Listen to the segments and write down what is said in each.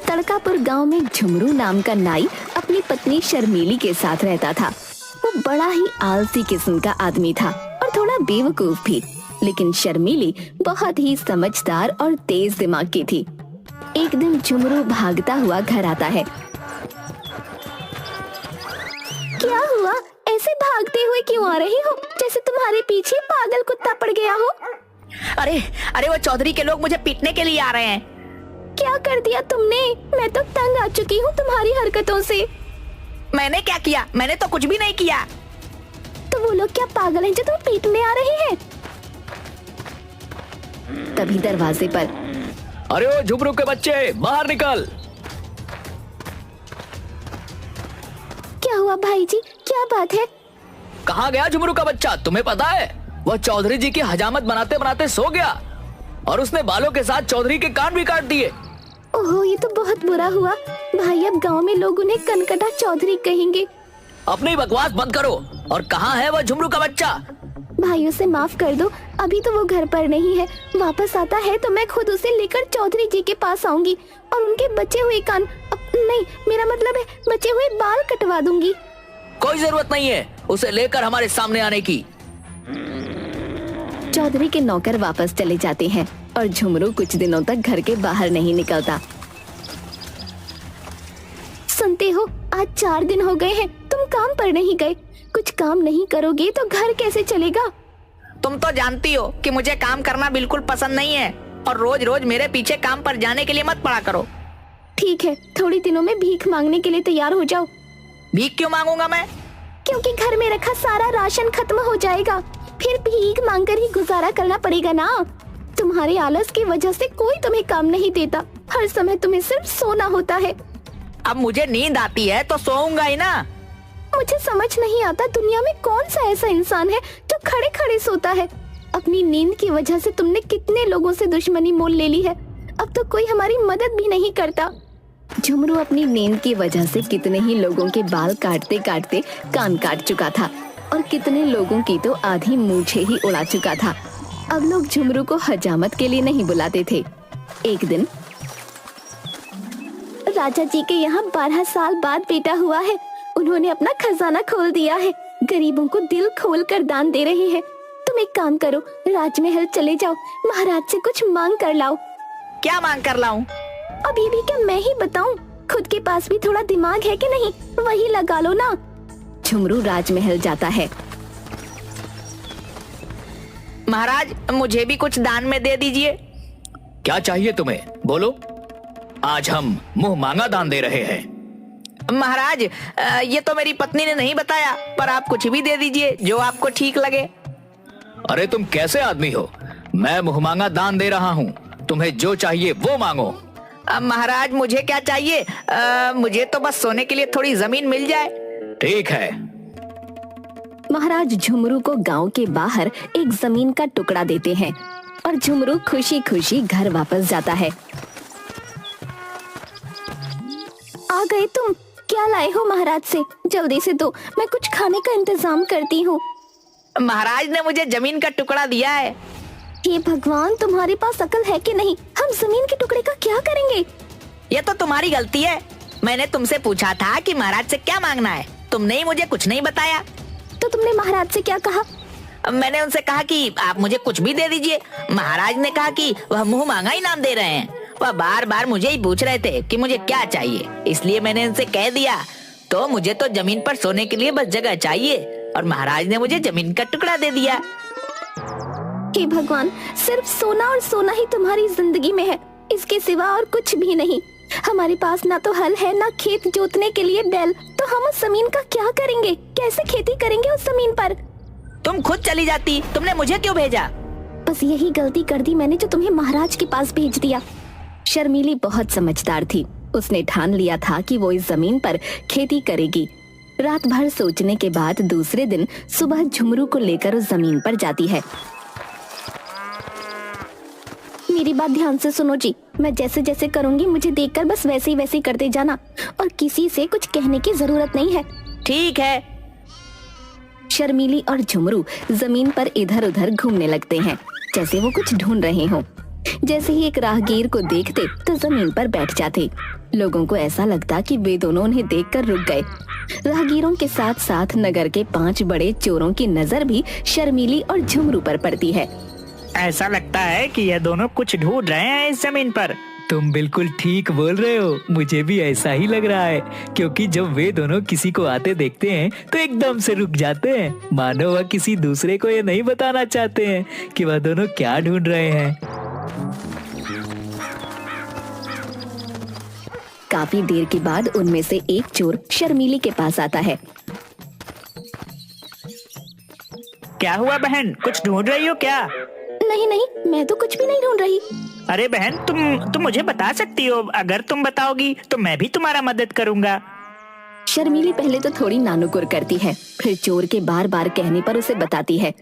तड़कापुर गांव में झुमरू नाम का नाई अपनी पत्नी शर्मीली के साथ रहता था। वो बड़ा ही आलसी किस्म का आदमी था और थोड़ा बेवकूफ भी, लेकिन शर्मीली बहुत ही समझदार और तेज दिमाग की थी। एक दिन झुमरू भागता हुआ घर आता है। क्या हुआ? ऐसे भागते हुए क्यों आ रही हो, जैसे तुम्हारे पीछे पागल कुत्ता पड़ गया हो? अरे अरे वो चौधरी के लोग मुझे पीटने के लिए आ रहे हैं। क्या कर दिया तुमने? मैं तो तंग आ चुकी हूँ तुम्हारी हरकतों से। मैंने क्या किया? मैंने तो कुछ भी नहीं किया। तो वो लोग क्या पागल हैं जो तुम पीटने आ रहे हैं? तभी दरवाजे पर, अरे ओ झुमरू के बच्चे, बाहर निकल। क्या हुआ भाई जी, क्या बात है? कहाँ गया झुमरू का बच्चा? तुम्हें पता है वह चौधरी जी की हजामत बनाते बनाते सो गया और उसने बालों के साथ चौधरी के कान भी काट दिए। ओहो, ये तो बहुत बुरा हुआ भाई। अब गांव में लोग उन्हें कनकटा चौधरी कहेंगे। अपनी बकवास बंद करो। और कहाँ है वह झुमरू का बच्चा? भाई उसे माफ कर दो, अभी तो वो घर पर नहीं है। वापस आता है तो मैं खुद उसे लेकर चौधरी जी के पास आऊंगी और उनके बचे हुए कान, नहीं मेरा मतलब है बचे हुए बाल कटवा दूंगी। कोई जरूरत नहीं है उसे लेकर हमारे सामने आने की। चौधरी के नौकर वापस चले जाते हैं और झुमरू कुछ दिनों तक घर के बाहर नहीं निकलता। सुनते हो, आज 4 दिन हो गए हैं तुम काम पर नहीं गए। कुछ काम नहीं करोगे तो घर कैसे चलेगा? तुम तो जानती हो कि मुझे काम करना बिल्कुल पसंद नहीं है और रोज रोज मेरे पीछे काम पर जाने के लिए मत पड़ा करो। ठीक है, थोड़ी दिनों में भीख मांगने के लिए तैयार हो जाओ। भीख क्यों मांगूंगा मैं? क्योंकि घर में रखा सारा राशन खत्म हो जाएगा, फिर भीख मांगकर ही गुजारा करना पड़ेगा ना। तुम्हारे आलस की वजह से कोई तुम्हें काम नहीं देता, हर समय तुम्हें सिर्फ सोना होता है। अब मुझे नींद आती है तो सोऊंगा ही ना। मुझे समझ नहीं आता दुनिया में कौन सा ऐसा इंसान है जो खड़े खड़े सोता है। अपनी नींद की वजह से तुमने कितने लोगों से दुश्मनी मोल ले ली है, अब तो कोई हमारी मदद भी नहीं करता। झुमरू अपनी नींद की वजह से कितने ही लोगों के बाल काटते काटते कान काट चुका था और कितने लोगों की तो आधी मूछें ही उड़ा चुका था। अब लोग झुमरू को हजामत के लिए नहीं बुलाते थे। एक दिन राजा जी के यहाँ 12 साल बाद बेटा हुआ है। उन्होंने अपना खजाना खोल दिया है, गरीबों को दिल खोल कर दान दे रहे हैं। तुम एक काम करो, राजमहल चले जाओ, महाराज से कुछ मांग कर लाओ। क्या मांग कर लाऊं? अब ये भी क्या मैं ही बताऊं? खुद के पास भी थोड़ा दिमाग है कि नहीं, वही लगा लो ना। झुमरू राजमहल जाता है। महाराज, मुझे भी कुछ दान में दे दीजिए। क्या चाहिए तुम्हें? बोलो, आज हम मुंह मांगा दान दे रहे हैं। महाराज, ये तो मेरी पत्नी ने नहीं बताया, पर आप कुछ भी दे दीजिए जो आपको ठीक लगे। अरे तुम कैसे आदमी हो? मैं मुंह मांगा दान दे रहा हूँ, तुम्हें जो चाहिए वो मांगो। महाराज, मुझे क्या चाहिए? मुझे तो बस सोने के लिए थोड़ी जमीन मिल जाए। ठीक है। महाराज झुमरू को गांव के बाहर एक जमीन का टुकड़ा देते हैं और झुमरू खुशी खुशी घर वापस जाता है। आ गए तुम? क्या लाए हो महाराज से? जल्दी से दो, मैं कुछ खाने का इंतजाम करती हूँ। महाराज ने मुझे जमीन का टुकड़ा दिया है। हे भगवान, तुम्हारे पास अकल है कि नहीं? हम जमीन के टुकड़े का क्या करेंगे? ये तो तुम्हारी गलती है। मैंने तुमसे पूछा था कि महाराज से क्या मांगना है, तुमने ही मुझे कुछ नहीं बताया। तो तुमने महाराज से क्या कहा? मैंने उनसे कहा कि आप मुझे कुछ भी दे दीजिए। महाराज ने कहा कि वह मुंह मांगा इनाम दे रहे हैं। वह बार बार मुझे ही पूछ रहे थे कि मुझे क्या चाहिए, इसलिए मैंने उनसे कह दिया तो मुझे तो जमीन पर सोने के लिए बस जगह चाहिए और महाराज ने मुझे जमीन का टुकड़ा दे दिया। हे भगवान, सिर्फ सोना और सोना ही तुम्हारी जिंदगी में है, इसके सिवा और कुछ भी नहीं। हमारे पास ना तो हल है ना खेत जोतने के लिए बैल, तो हम उस जमीन का क्या करेंगे? कैसे खेती करेंगे उस जमीन पर? तुम खुद चली जाती, तुमने मुझे क्यों भेजा? बस यही गलती कर दी मैंने जो तुम्हें महाराज के पास भेज दिया। शर्मीली बहुत समझदार थी, उसने ठान लिया था कि वो इस जमीन पर खेती करेगी। रात भर सोचने के बाद दूसरे दिन सुबह झुमरू को लेकर उस जमीन पर जाती है। मेरी बात ध्यान से सुनो जी, मैं जैसे जैसे करूंगी मुझे देखकर बस वैसे ही करते जाना और किसी से कुछ कहने की जरूरत नहीं है। ठीक है। शर्मीली और झुमरू जमीन पर इधर उधर घूमने लगते हैं जैसे वो कुछ ढूंढ रहे हों। जैसे ही एक राहगीर को देखते तो जमीन पर बैठ जाते। लोगों को ऐसा लगता कि वे दोनों उन्हें देखकर रुक गए। राहगीरों के साथ साथ नगर के 5 बड़े चोरों की नजर भी शर्मीली और झुमरू पर पड़ती है। ऐसा लगता है कि ये दोनों कुछ ढूंढ रहे हैं इस जमीन पर। तुम बिल्कुल ठीक बोल रहे हो, मुझे भी ऐसा ही लग रहा है, क्योंकि जब वे दोनों किसी को आते देखते हैं तो एकदम से रुक जाते हैं, मानो वह किसी दूसरे को ये नहीं बताना चाहते हैं कि वह दोनों क्या ढूंढ रहे हैं। काफी देर के बाद उनमें से एक चोर शर्मीली के पास आता है। क्या हुआ बहन, कुछ ढूंढ रही हो क्या? नहीं नहीं, मैं तो कुछ भी नहीं ढूंढ रही। अरे बहन, तुम मुझे बता सकती हो। अगर तुम बताओगी तो मैं भी तुम्हारा मदद करूंगा। शर्मीली पहले तो थोड़ी नानुकुर करती है, फिर चोर के बार बार कहने पर उसे बताती है।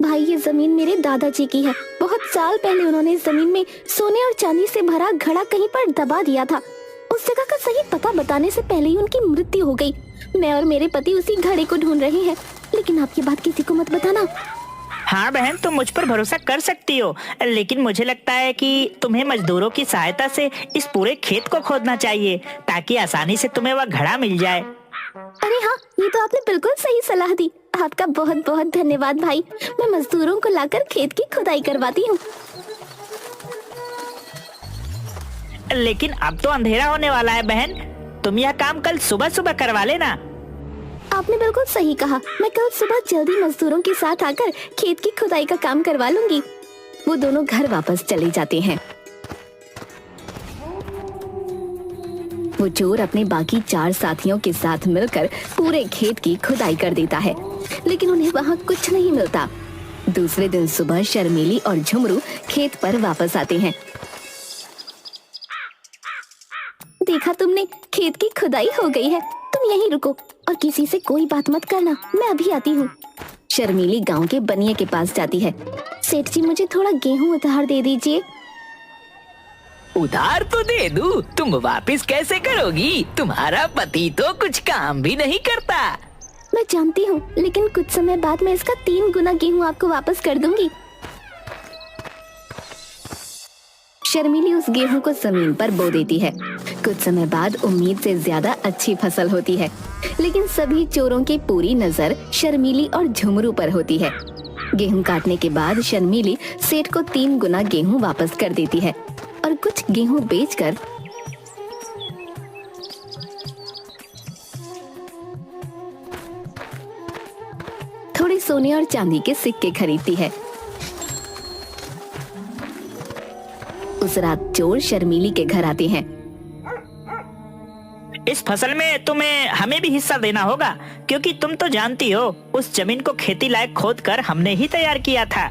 भाई, ये जमीन मेरे दादाजी की है। बहुत साल पहले उन्होंने इस जमीन में सोने और चांदी से भरा घड़ा कहीं पर दबा दिया था। उस जगह का सही पता बताने से पहले ही उनकी मृत्यु हो गई। मैं और मेरे पति उसी घड़े को ढूंढ रहे हैं, लेकिन आप ये बात किसी को मत बताना। हाँ बहन, तुम मुझ पर भरोसा कर सकती हो, लेकिन मुझे लगता है कि तुम्हें मजदूरों की सहायता से इस पूरे खेत को खोदना चाहिए, ताकि आसानी से तुम्हें वह घड़ा मिल जाए। अरे हाँ, ये तो आपने बिल्कुल सही सलाह दी। आपका बहुत बहुत धन्यवाद भाई। मैं मजदूरों को लाकर खेत की खुदाई करवाती हूँ। लेकिन अब तो अंधेरा होने वाला है बहन, तुम यह काम कल सुबह सुबह करवा लेना। आपने बिल्कुल सही कहा। मैं कल सुबह जल्दी मजदूरों के साथ आकर खेत की खुदाई का काम करवा लूंगी। वो दोनों घर वापस चले जाते हैं। वो चोर अपने बाकी 4 साथियों के साथ मिलकर पूरे खेत की खुदाई कर देता है, लेकिन उन्हें वहाँ कुछ नहीं मिलता। दूसरे दिन सुबह शर्मीली और झुमरू खेत पर वापस आते हैं। देखा तुमने, खेत की खुदाई हो गई है। तुम यहीं रुको और किसी से कोई बात मत करना, मैं अभी आती हूँ। शर्मीली गांव के बनिए के पास जाती है। सेठ जी, मुझे थोड़ा गेहूं उधार दे दीजिए। उधार तो दे दूं, तुम वापस कैसे करोगी? तुम्हारा पति तो कुछ काम भी नहीं करता। मैं जानती हूँ, लेकिन कुछ समय बाद मैं इसका 3 गुना गेहूं आपको वापस कर दूंगी। शर्मीली उस गेहूं को जमीन पर बो देती है। कुछ समय बाद उम्मीद से ज्यादा अच्छी फसल होती है, लेकिन सभी चोरों की पूरी नजर शर्मीली और झुमरू पर होती है। गेहूं काटने के बाद शर्मीली सेठ को 3 गुना गेहूं वापस कर देती है और कुछ गेहूं बेचकर थोड़े सोने और चांदी के सिक्के खरीदती है। उस रात चोर शर्मीली के घर आते हैं। इस फसल में तुम्हें हमें भी हिस्सा देना होगा, क्योंकि तुम तो जानती हो उस जमीन को खेती लायक खोदकर हमने ही तैयार किया था।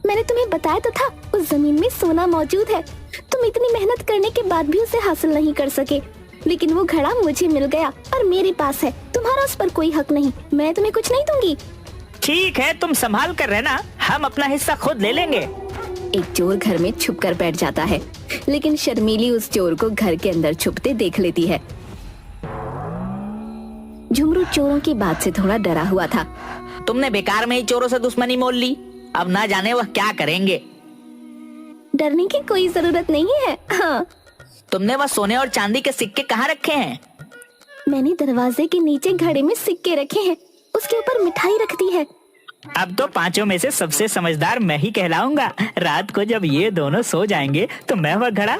मैंने तुम्हें बताया तो था, उस जमीन में सोना मौजूद है। तुम इतनी मेहनत करने के बाद भी उसे हासिल नहीं कर सके, लेकिन वो घड़ा मुझे मिल गया और मेरे पास है। तुम्हारा उस पर कोई हक नहीं। मैं तुम्हें कुछ नहीं दूंगी। ठीक है, तुम संभाल कर रहना, हम अपना हिस्सा खुद ले लेंगे। एक चोर घर में छुप कर बैठ जाता है, लेकिन शर्मीली उस चोर को घर के अंदर छुपते देख लेती है। झुमरू चोरों की बात से थोड़ा डरा हुआ था। तुमने बेकार में ही चोरों से दुश्मनी मोल ली, अब ना जाने वह क्या करेंगे। डरने की कोई जरूरत नहीं है। हाँ, तुमने वह सोने और चांदी के सिक्के कहाँ रखे हैं? मैंने दरवाजे के नीचे घड़े में सिक्के रखे हैं, उसके ऊपर मिठाई रख दी है। अब तो 5 में से सबसे समझदार मैं ही कहलाऊंगा। रात को जब ये दोनों सो जाएंगे तो मैं वह घड़ा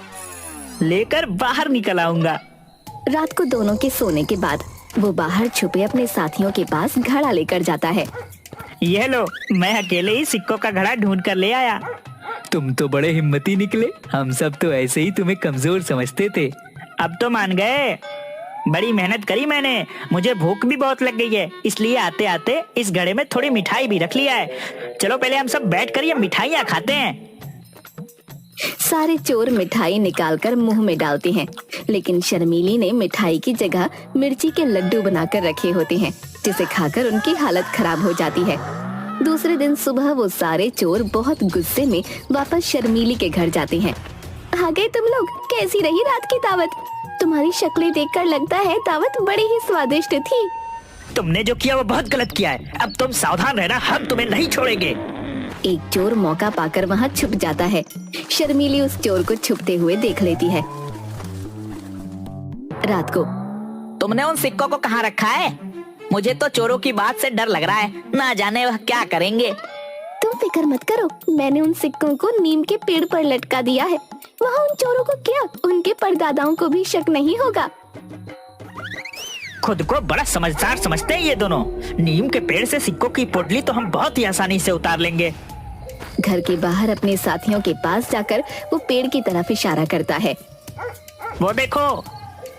लेकर बाहर निकल आऊंगा। रात को दोनों के सोने के बाद वो बाहर छुपे अपने साथियों के पास घड़ा लेकर जाता है। ये लो, मैं अकेले ही सिक्कों का घड़ा ढूंढ कर ले आया। तुम तो बड़े हिम्मती निकले, हम सब तो ऐसे ही तुम्हें कमजोर समझते थे। अब तो मान गए, बड़ी मेहनत करी मैंने। मुझे भूख भी बहुत लग गई है, इसलिए आते आते इस घड़े में थोड़ी मिठाई भी रख लिया है। चलो पहले हम सब बैठकर ये मिठाइयाँ खाते हैं। सारे चोर मिठाई निकालकर मुंह में डालते हैं, लेकिन शर्मीली ने मिठाई की जगह मिर्ची के लड्डू बनाकर रखे होते हैं, जिसे खाकर उनकी हालत खराब हो जाती है। दूसरे दिन सुबह वो सारे चोर बहुत गुस्से में वापस शर्मीली के घर जाते हैं। आ गए तुम लोग, कैसी रही रात की दावत? तुम्हारी शक्लें देखकर लगता है दावत बड़ी ही स्वादिष्ट थी। तुमने जो किया वो बहुत गलत किया है, अब तुम सावधान रहना, हम तुम्हें नहीं छोड़ेंगे। एक चोर मौका पाकर वहाँ छुप जाता है। शर्मीली उस चोर को छुपते हुए देख लेती है। रात को तुमने उन सिक्कों को कहाँ रखा है? मुझे तो चोरों की बात से डर लग रहा है, ना जाने वह क्या करेंगे। तुम फिक्र मत करो, मैंने उन सिक्कों को नीम के पेड़ पर लटका दिया है। वहाँ उन चोरों को क्या, उनके परदादाओं को भी शक नहीं होगा। खुद को बड़ा समझदार समझते हैं ये दोनों। नीम के पेड़ से सिक्कों की पोटली तो हम बहुत ही आसानी से उतार लेंगे। घर के बाहर अपने साथियों के पास जाकर वो पेड़ की तरफ इशारा करता है। वो देखो,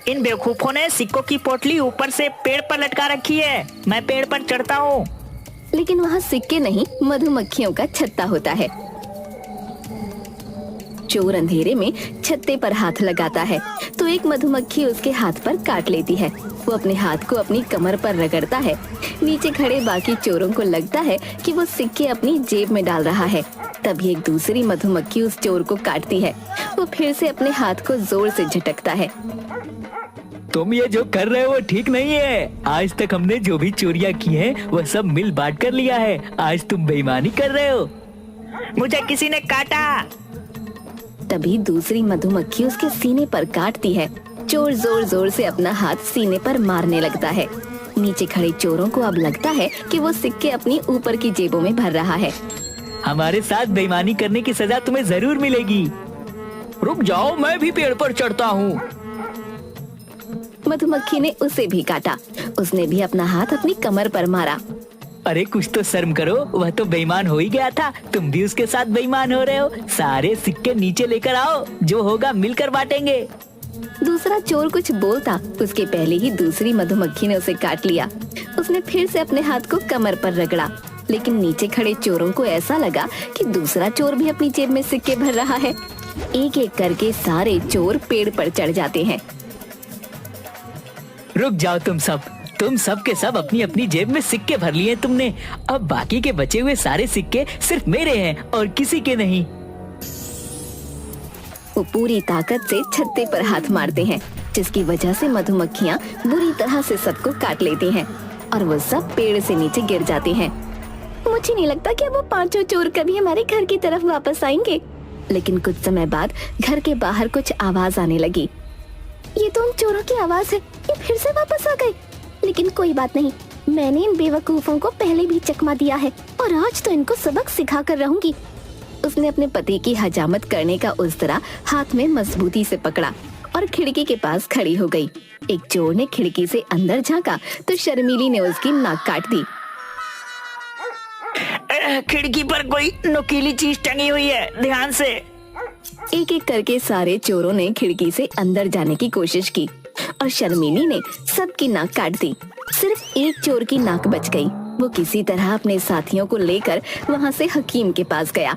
इन बेवकूफों ने सिक्कों की पोटली ऊपर से पेड़ पर लटका रखी है। मैं पेड़ पर चढ़ता हूँ। लेकिन वहाँ सिक्के नहीं, मधुमक्खियों का छत्ता होता है। चोर अंधेरे में छत्ते पर हाथ लगाता है तो एक मधुमक्खी उसके हाथ पर काट लेती है। वो अपने हाथ को अपनी कमर पर रगड़ता है। नीचे खड़े बाकी चोरों को लगता है कि वो सिक्के अपनी जेब में डाल रहा है। तभी एक दूसरी मधुमक्खी उस चोर को काटती है। वो फिर से अपने हाथ को जोर से झटकता है। तुम ये जो कर रहे हो वो ठीक नहीं है। आज तक हमने जो भी चोरियां की हैं, वह सब मिल बांट कर लिया है। आज तुम बेईमानी कर रहे हो। मुझे किसी ने काटा। तभी दूसरी मधुमक्खी उसके सीने पर काटती है। चोर जोर जोर से अपना हाथ सीने पर मारने लगता है। नीचे खड़े चोरों को अब लगता है कि वो सिक्के अपनी ऊपर की जेबों में भर रहा है। हमारे साथ बेईमानी करने की सजा तुम्हें जरूर मिलेगी। रुक जाओ, मैं भी पेड़ पर चढ़ता हूँ। मधुमक्खी ने उसे भी काटा। उसने भी अपना हाथ अपनी कमर पर मारा। अरे कुछ तो शर्म करो, वह तो बेईमान हो ही गया था, तुम भी उसके साथ बेईमान हो रहे हो। सारे सिक्के नीचे लेकर आओ, जो होगा मिलकर बांटेंगे। दूसरा चोर कुछ बोलता उसके पहले ही दूसरी मधुमक्खी ने उसे काट लिया। उसने फिर से अपने हाथ को कमर पर रगड़ा, लेकिन नीचे खड़े चोरों को ऐसा लगा कि दूसरा चोर भी अपनी जेब में सिक्के भर रहा है। एक एक करके सारे चोर पेड़ पर चढ़ जाते हैं। रुक जाओ तुम सब के सब अपनी अपनी जेब में सिक्के भर लिए तुमने। अब बाकी के बचे हुए सारे सिक्के सिर्फ मेरे हैं और किसी के नहीं। वो पूरी ताकत से छत्ते पर हाथ मारते हैं, जिसकी वजह से मधुमक्खियाँ बुरी तरह से सबको काट लेती हैं और वो सब पेड़ से नीचे गिर जाते हैं। मुझे नहीं लगता कि अब वो पांचों चोर कभी हमारे घर की तरफ वापस आएंगे। लेकिन कुछ समय बाद घर के बाहर कुछ आवाज आने लगी। ये तो उन चोरों की आवाज है, ये फिर से वापस आ गए। लेकिन कोई बात नहीं, मैंने इन बेवकूफों को पहले भी चकमा दिया है और आज तो इनको सबक सिखा कर रहूंगी। उसने अपने पति की हजामत करने का उस्तरा हाथ में मजबूती से पकड़ा और खिड़की के पास खड़ी हो गई। एक चोर ने खिड़की से अंदर झांका तो शर्मीली ने उसकी नाक काट दी। खिड़की पर कोई नुकीली चीज टंगी हुई है, ध्यान से। एक एक करके सारे चोरों ने खिड़की से अंदर जाने की कोशिश की और शर्मीली ने सबकी नाक काट दी। सिर्फ एक चोर की नाक बच गई। वो किसी तरह अपने साथियों को लेकर वहाँ से हकीम के पास गया।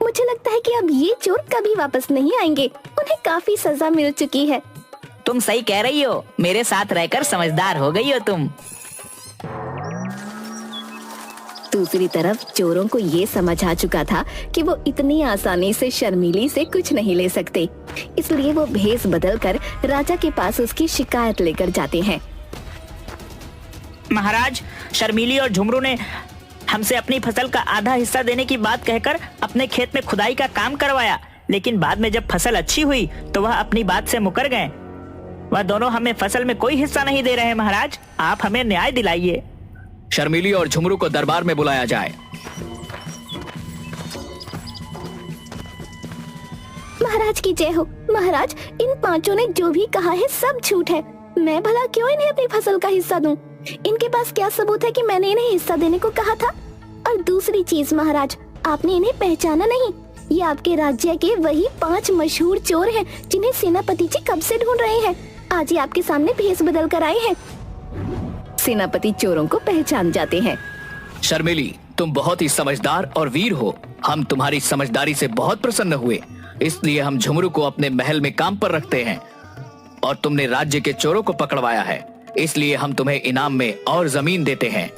मुझे लगता है कि अब ये चोर कभी वापस नहीं आएंगे। उन्हें काफी सजा मिल चुकी है। तुम सही कह रही हो, मेरे साथ रहकर समझदार हो गई हो तुम। दूसरी तरफ चोरों को ये समझ आ चुका था कि वो इतनी आसानी से शर्मीली से कुछ नहीं ले सकते, इसलिए वो भेष बदलकर राजा के पास उसकी शिकायत लेकर जाते हैं। महाराज, शर्मीली और झुमरू ने हमसे अपनी फसल का आधा हिस्सा देने की बात कहकर अपने खेत में खुदाई का काम करवाया, लेकिन बाद में जब फसल अच्छी हुई तो वह अपनी बात से मुकर गए। वह दोनों हमें फसल में कोई हिस्सा नहीं दे रहे। महाराज, आप हमें न्याय दिलाइए। शर्मीली और झुमरू को दरबार में बुलाया जाए। महाराज की जय हो। महाराज, इन पांचों ने जो भी कहा है सब झूठ है। मैं भला क्यों इन्हें अपनी फसल का हिस्सा दूं? इनके पास क्या सबूत है कि मैंने इन्हें हिस्सा देने को कहा था? और दूसरी चीज महाराज, आपने इन्हें पहचाना नहीं। ये आपके राज्य के वही 5 मशहूर चोर हैं जिन्हें सेनापति जी कब से ढूंढ रहे हैं। आज ही आपके सामने भेष बदल कर आए हैं। सेनापति चोरों को पहचान जाते हैं। शर्मीली, तुम बहुत ही समझदार और वीर हो। हम तुम्हारी समझदारी से बहुत प्रसन्न हुए, इसलिए हम झुमरू को अपने महल में काम पर रखते हैं। और तुमने राज्य के चोरों को पकड़वाया है, इसलिए हम तुम्हें इनाम में और जमीन देते हैं।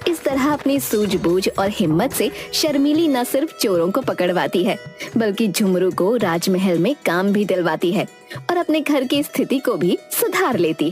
इस तरह अपनी सूझबूझ और हिम्मत से शर्मीली न सिर्फ चोरों को पकड़वाती है, बल्कि झुमरू को राजमहल में काम भी दिलवाती है और अपने घर की स्थिति को भी सुधार लेती है।